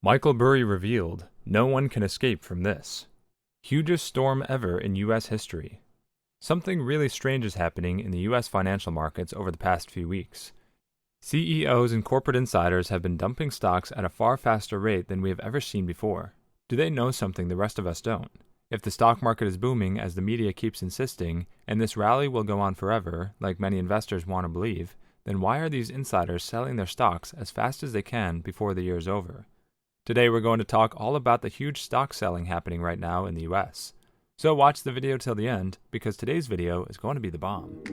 Michael Burry revealed, "No one can escape from this." Hugest storm ever in U.S. history. Something really strange is happening in the U.S. financial markets over the past few weeks. CEOs and corporate insiders have been dumping stocks at a far faster rate than we have ever seen before. Do they know something the rest of us don't? If the stock market is booming as the media keeps insisting, and this rally will go on forever, like many investors want to believe, then why are these insiders selling their stocks as fast as they can before the year is over? Today we're going to talk all about the huge stock selling happening right now in the US. So watch the video till the end, because today's video is going to be the bomb.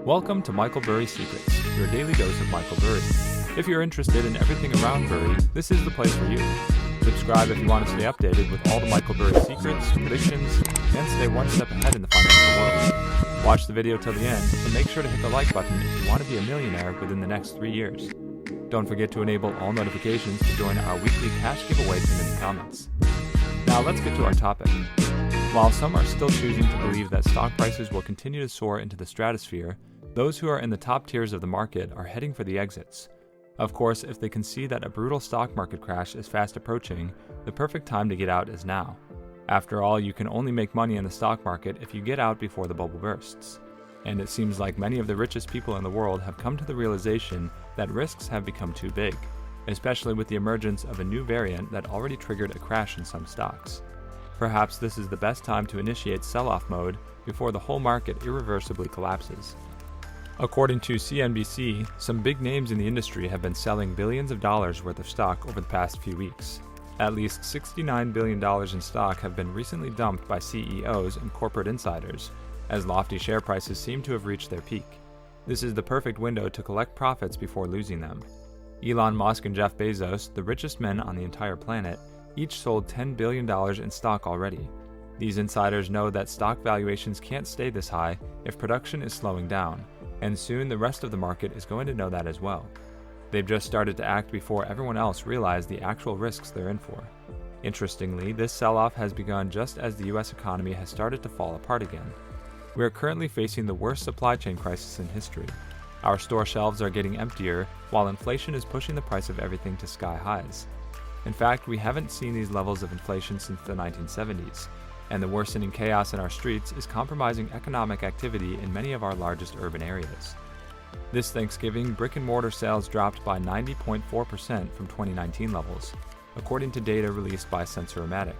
Welcome to Michael Burry Secrets, your daily dose of Michael Burry. If you're interested in everything around Burry, this is the place for you. Subscribe if you want to stay updated with all the Michael Burry secrets, predictions, and stay one step ahead in the financial world. Watch the video till the end, and make sure to hit the like button if you want to be a millionaire within the next 3 years. Don't forget to enable all notifications to join our weekly cash giveaway in the comments. Now let's get to our topic. While some are still choosing to believe that stock prices will continue to soar into the stratosphere, those who are in the top tiers of the market are heading for the exits. Of course, if they can see that a brutal stock market crash is fast approaching, the perfect time to get out is now. After all, you can only make money in the stock market if you get out before the bubble bursts. And it seems like many of the richest people in the world have come to the realization that risks have become too big, especially with the emergence of a new variant that already triggered a crash in some stocks. Perhaps this is the best time to initiate sell-off mode before the whole market irreversibly collapses. According to CNBC, some big names in the industry have been selling billions of dollars worth of stock over the past few weeks. At least $69 billion in stock have been recently dumped by CEOs and corporate insiders, as lofty share prices seem to have reached their peak. This is the perfect window to collect profits before losing them. Elon Musk and Jeff Bezos, the richest men on the entire planet, each sold $10 billion in stock already. These insiders know that stock valuations can't stay this high if production is slowing down, and soon the rest of the market is going to know that as well. They've just started to act before everyone else realized the actual risks they're in for. Interestingly, this sell-off has begun just as the US economy has started to fall apart again. We are currently facing the worst supply chain crisis in history. Our store shelves are getting emptier, while inflation is pushing the price of everything to sky highs. In fact, we haven't seen these levels of inflation since the 1970s, and the worsening chaos in our streets is compromising economic activity in many of our largest urban areas. This Thanksgiving, brick-and-mortar sales dropped by 90.4% from 2019 levels, according to data released by Sensormatic.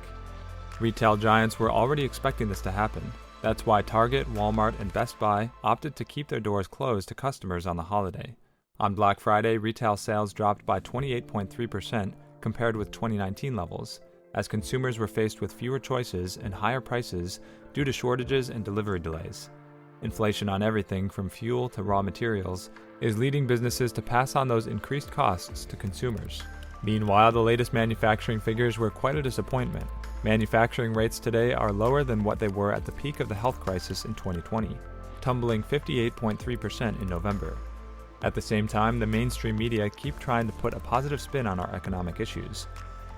Retail giants were already expecting this to happen. That's why Target, Walmart, and Best Buy opted to keep their doors closed to customers on the holiday. On Black Friday, retail sales dropped by 28.3% compared with 2019 levels, as consumers were faced with fewer choices and higher prices due to shortages and delivery delays. Inflation on everything from fuel to raw materials is leading businesses to pass on those increased costs to consumers. Meanwhile, the latest manufacturing figures were quite a disappointment. Manufacturing rates today are lower than what they were at the peak of the health crisis in 2020, tumbling 58.3% in November. At the same time, the mainstream media keep trying to put a positive spin on our economic issues.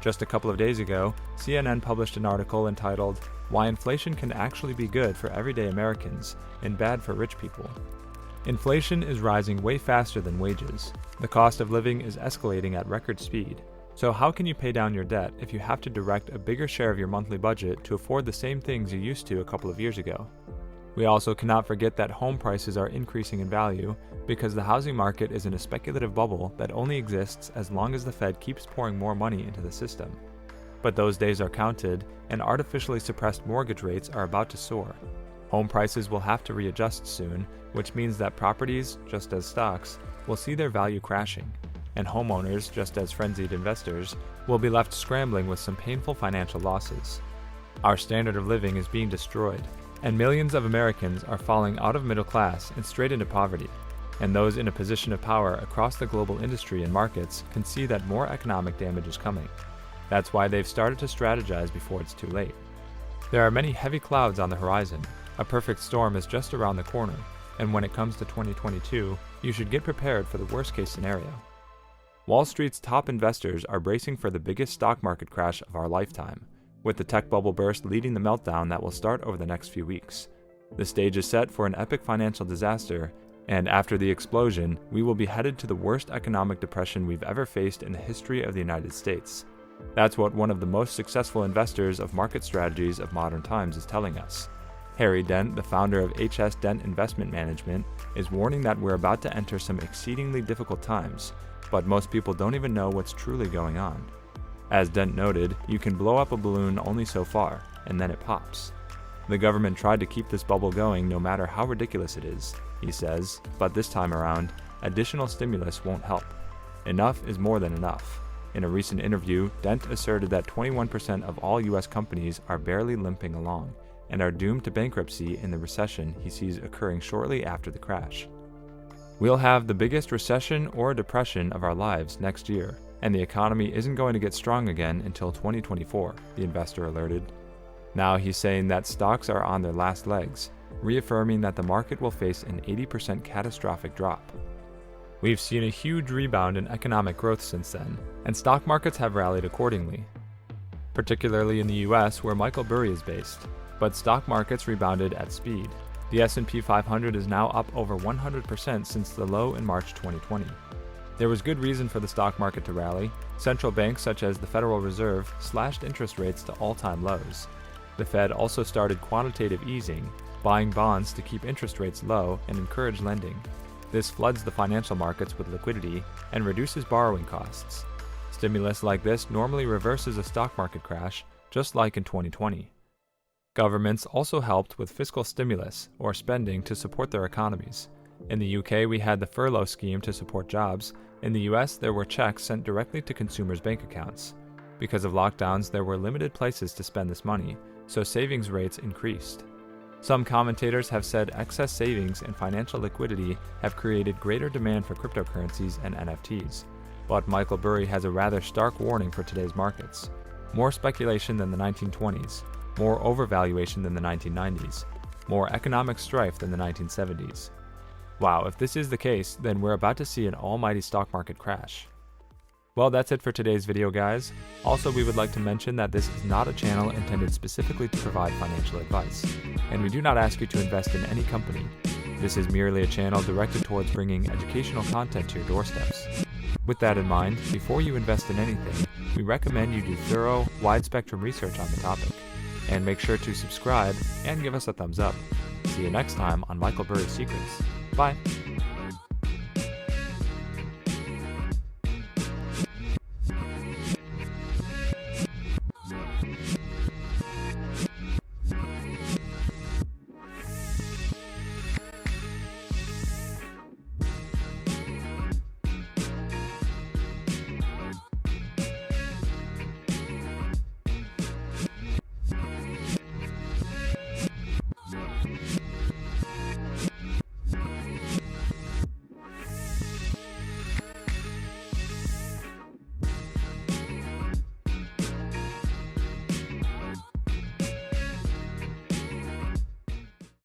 Just a couple of days ago, CNN published an article entitled, "Why Inflation Can Actually Be Good for Everyday Americans and Bad for Rich People." Inflation is rising way faster than wages. The cost of living is escalating at record speed. So how can you pay down your debt if you have to direct a bigger share of your monthly budget to afford the same things you used to a couple of years ago? We also cannot forget that home prices are increasing in value because the housing market is in a speculative bubble that only exists as long as the Fed keeps pouring more money into the system. But those days are counted, and artificially suppressed mortgage rates are about to soar. Home prices will have to readjust soon, which means that properties, just as stocks, will see their value crashing, and homeowners, just as frenzied investors, will be left scrambling with some painful financial losses. Our standard of living is being destroyed, and millions of Americans are falling out of middle class and straight into poverty, and those in a position of power across the global industry and markets can see that more economic damage is coming. That's why they've started to strategize before it's too late. There are many heavy clouds on the horizon. A perfect storm is just around the corner, and when it comes to 2022, you should get prepared for the worst-case scenario. Wall Street's top investors are bracing for the biggest stock market crash of our lifetime, with the tech bubble burst leading the meltdown that will start over the next few weeks. The stage is set for an epic financial disaster, and after the explosion, we will be headed to the worst economic depression we've ever faced in the history of the United States. That's what one of the most successful investors of market strategies of modern times is telling us. Harry Dent, the founder of HS Dent Investment Management, is warning that we're about to enter some exceedingly difficult times, but most people don't even know what's truly going on. As Dent noted, you can blow up a balloon only so far, and then it pops. The government tried to keep this bubble going no matter how ridiculous it is, he says, but this time around, additional stimulus won't help. Enough is more than enough. In a recent interview, Dent asserted that 21% of all U.S. companies are barely limping along and are doomed to bankruptcy in the recession he sees occurring shortly after the crash. We'll have the biggest recession or depression of our lives next year, and the economy isn't going to get strong again until 2024, the investor alerted. Now he's saying that stocks are on their last legs, reaffirming that the market will face an 80% catastrophic drop. We've seen a huge rebound in economic growth since then, and stock markets have rallied accordingly, particularly in the US where Michael Burry is based. But stock markets rebounded at speed. The S&P 500 is now up over 100% since the low in March 2020. There was good reason for the stock market to rally. Central banks such as the Federal Reserve slashed interest rates to all-time lows. The Fed also started quantitative easing, buying bonds to keep interest rates low and encourage lending. This floods the financial markets with liquidity and reduces borrowing costs. Stimulus like this normally reverses a stock market crash, just like in 2020. Governments also helped with fiscal stimulus, or spending, to support their economies. In the UK, we had the furlough scheme to support jobs. In the US, there were checks sent directly to consumers' bank accounts. Because of lockdowns, there were limited places to spend this money, so savings rates increased. Some commentators have said excess savings and financial liquidity have created greater demand for cryptocurrencies and NFTs. But Michael Burry has a rather stark warning for today's markets. More speculation than the 1920s, more overvaluation than the 1990s, more economic strife than the 1970s. Wow, if this is the case, then we're about to see an almighty stock market crash. Well, that's it for today's video, guys. Also, we would like to mention that this is not a channel intended specifically to provide financial advice, and we do not ask you to invest in any company. This is merely a channel directed towards bringing educational content to your doorsteps. With that in mind, before you invest in anything, we recommend you do thorough, wide-spectrum research on the topic, and make sure to subscribe and give us a thumbs up. See you next time on Michael Burry Secrets. Bye!